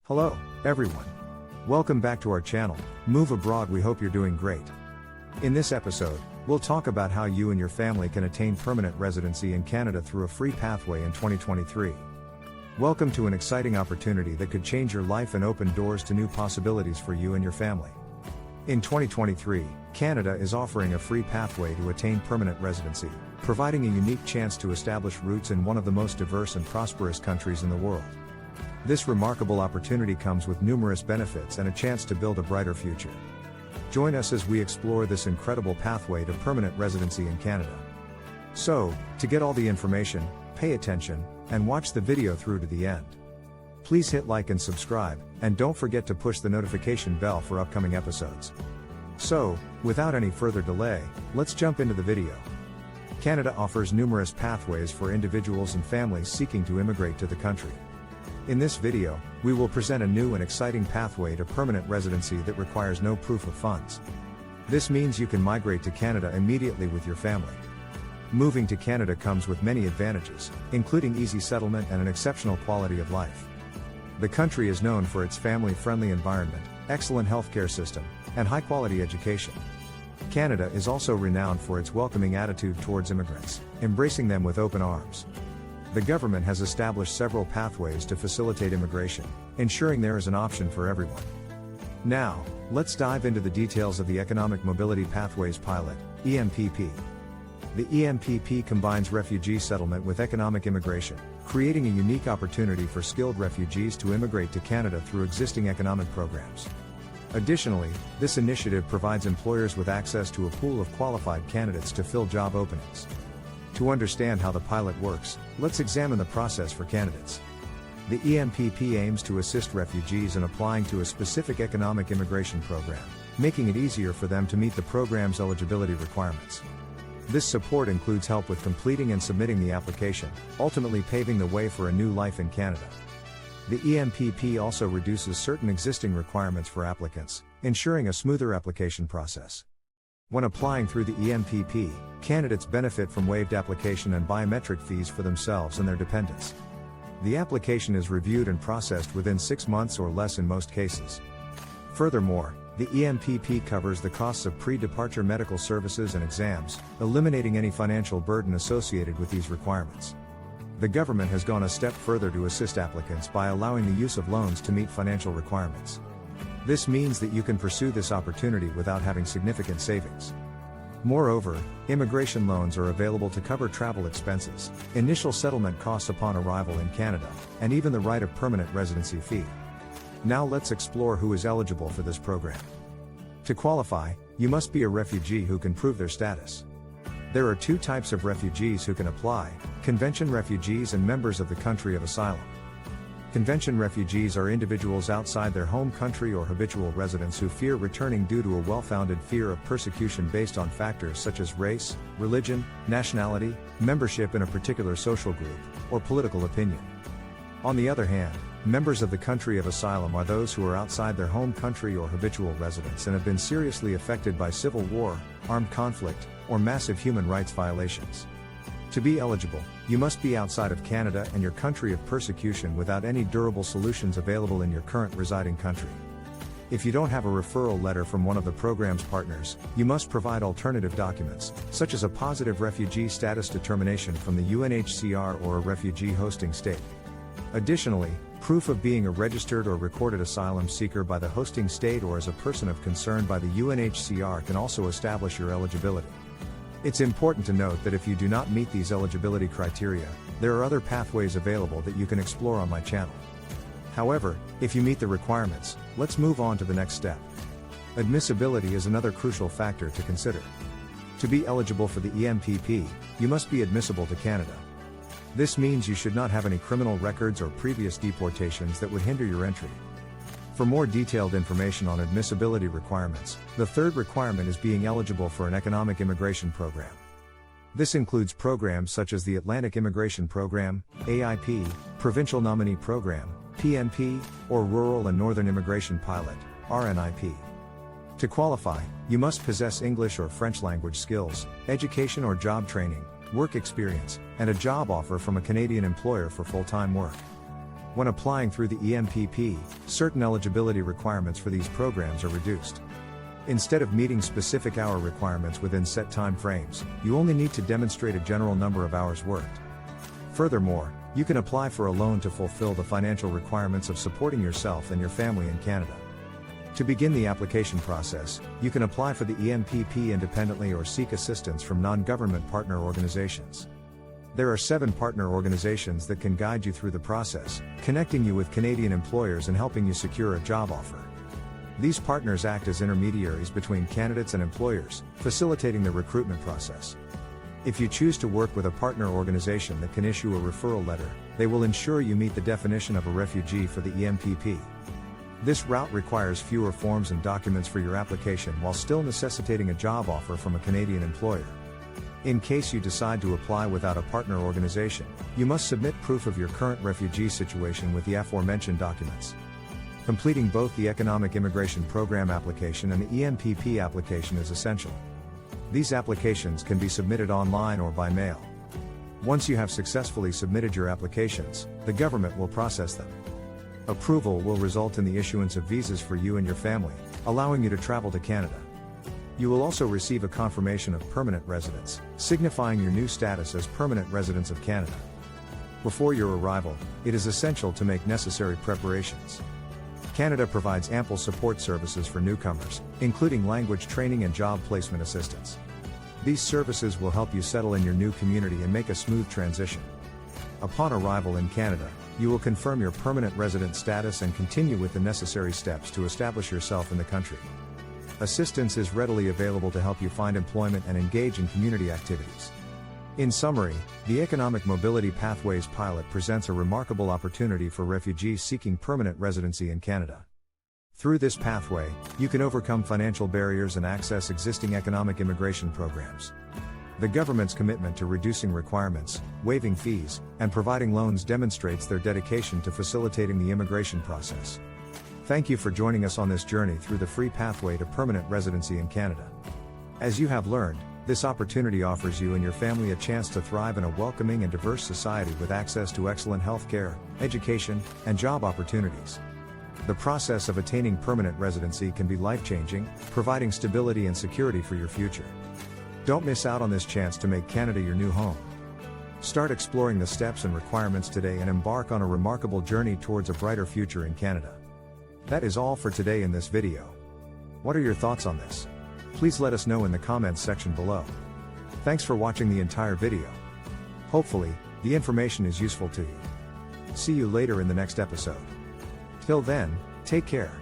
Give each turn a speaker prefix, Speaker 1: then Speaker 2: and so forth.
Speaker 1: Hello, everyone. Welcome back to our channel, Move Abroad. We hope you're doing great. In this episode, we'll talk about how you and your family can attain permanent residency in Canada through a free pathway in 2023. Welcome to an exciting opportunity that could change your life and open doors to new possibilities for you and your family. In 2023, Canada is offering a free pathway to attain permanent residency, providing a unique chance to establish roots in one of the most diverse and prosperous countries in the world. This remarkable opportunity comes with numerous benefits and a chance to build a brighter future. Join us as we explore this incredible pathway to permanent residency in Canada. So, to get all the information, pay attention, and watch the video through to the end. Please hit like and subscribe, and don't forget to push the notification bell for upcoming episodes. So, without any further delay, let's jump into the video. Canada offers numerous pathways for individuals and families seeking to immigrate to the country. In this video, we will present a new and exciting pathway to permanent residency that requires no proof of funds. This means you can migrate to Canada immediately with your family. Moving to Canada comes with many advantages, including easy settlement and an exceptional quality of life. The country is known for its family-friendly environment, excellent healthcare system, and high-quality education. Canada is also renowned for its welcoming attitude towards immigrants, embracing them with open arms. The government has established several pathways to facilitate immigration, ensuring there is an option for everyone. Now, let's dive into the details of the Economic Mobility Pathways Pilot, EMPP. The EMPP combines refugee settlement with economic immigration, creating a unique opportunity for skilled refugees to immigrate to Canada through existing economic programs. Additionally, this initiative provides employers with access to a pool of qualified candidates to fill job openings. To understand how the pilot works, let's examine the process for candidates. The EMPP aims to assist refugees in applying to a specific economic immigration program, making it easier for them to meet the program's eligibility requirements. This support includes help with completing and submitting the application, ultimately paving the way for a new life in Canada. The EMPP also reduces certain existing requirements for applicants, ensuring a smoother application process. When applying through the EMPP, candidates benefit from waived application and biometric fees for themselves and their dependents. The application is reviewed and processed within 6 months or less in most cases. Furthermore, the EMPP covers the costs of pre-departure medical services and exams, eliminating any financial burden associated with these requirements. The government has gone a step further to assist applicants by allowing the use of loans to meet financial requirements. This means that you can pursue this opportunity without having significant savings. Moreover, immigration loans are available to cover travel expenses, initial settlement costs upon arrival in Canada, and even the right of permanent residency fee. Now let's explore who is eligible for this program. To qualify, you must be a refugee who can prove their status. There are two types of refugees who can apply: convention refugees and members of the country of asylum. Convention refugees are individuals outside their home country or habitual residents who fear returning due to a well-founded fear of persecution based on factors such as race, religion, nationality, membership in a particular social group, or political opinion. On the other hand, members of the country of asylum are those who are outside their home country or habitual residents and have been seriously affected by civil war, armed conflict, or massive human rights violations. To be eligible, you must be outside of Canada and your country of persecution without any durable solutions available in your current residing country. If you don't have a referral letter from one of the program's partners, you must provide alternative documents, such as a positive refugee status determination from the UNHCR or a refugee hosting state. Additionally, proof of being a registered or recorded asylum seeker by the hosting state or as a person of concern by the UNHCR can also establish your eligibility. It's important to note that if you do not meet these eligibility criteria, there are other pathways available that you can explore on my channel. However, if you meet the requirements, let's move on to the next step. Admissibility is another crucial factor to consider. To be eligible for the EMPP, you must be admissible to Canada. This means you should not have any criminal records or previous deportations that would hinder your entry. For more detailed information on admissibility requirements, the third requirement is being eligible for an economic immigration program. This includes programs such as the Atlantic Immigration Program, AIP, Provincial Nominee Program, PNP, or Rural and Northern Immigration Pilot, RNIP. To qualify, you must possess English or French language skills, education or job training, work experience, and a job offer from a Canadian employer for full-time work. When applying through the EMPP, certain eligibility requirements for these programs are reduced. Instead of meeting specific hour requirements within set time frames, you only need to demonstrate a general number of hours worked. Furthermore, you can apply for a loan to fulfill the financial requirements of supporting yourself and your family in Canada. To begin the application process, you can apply for the EMPP independently or seek assistance from non-government partner organizations. There are 7 partner organizations that can guide you through the process, connecting you with Canadian employers and helping you secure a job offer. These partners act as intermediaries between candidates and employers, facilitating the recruitment process. If you choose to work with a partner organization that can issue a referral letter, they will ensure you meet the definition of a refugee for the EMPP. This route requires fewer forms and documents for your application while still necessitating a job offer from a Canadian employer. In case you decide to apply without a partner organization, you must submit proof of your current refugee situation with the aforementioned documents. Completing both the Economic Immigration Program application and the EMPP application is essential. These applications can be submitted online or by mail. Once you have successfully submitted your applications, the government will process them. Approval will result in the issuance of visas for you and your family, allowing you to travel to Canada. You will also receive a confirmation of permanent residence, signifying your new status as permanent residents of Canada. Before your arrival, it is essential to make necessary preparations. Canada provides ample support services for newcomers, including language training and job placement assistance. These services will help you settle in your new community and make a smooth transition. Upon arrival in Canada, you will confirm your permanent resident status and continue with the necessary steps to establish yourself in the country. Assistance is readily available to help you find employment and engage in community activities. In summary, the Economic Mobility Pathways Pilot presents a remarkable opportunity for refugees seeking permanent residency in Canada. Through this pathway, you can overcome financial barriers and access existing economic immigration programs. The government's commitment to reducing requirements, waiving fees, and providing loans demonstrates their dedication to facilitating the immigration process. Thank you for joining us on this journey through the free pathway to permanent residency in Canada. As you have learned, this opportunity offers you and your family a chance to thrive in a welcoming and diverse society with access to excellent healthcare, education, and job opportunities. The process of attaining permanent residency can be life-changing, providing stability and security for your future. Don't miss out on this chance to make Canada your new home. Start exploring the steps and requirements today and embark on a remarkable journey towards a brighter future in Canada. That is all for today in this video. What are your thoughts on this? Please let us know in the comments section below. Thanks for watching the entire video. Hopefully, the information is useful to you. See you later in the next episode. Till then, take care.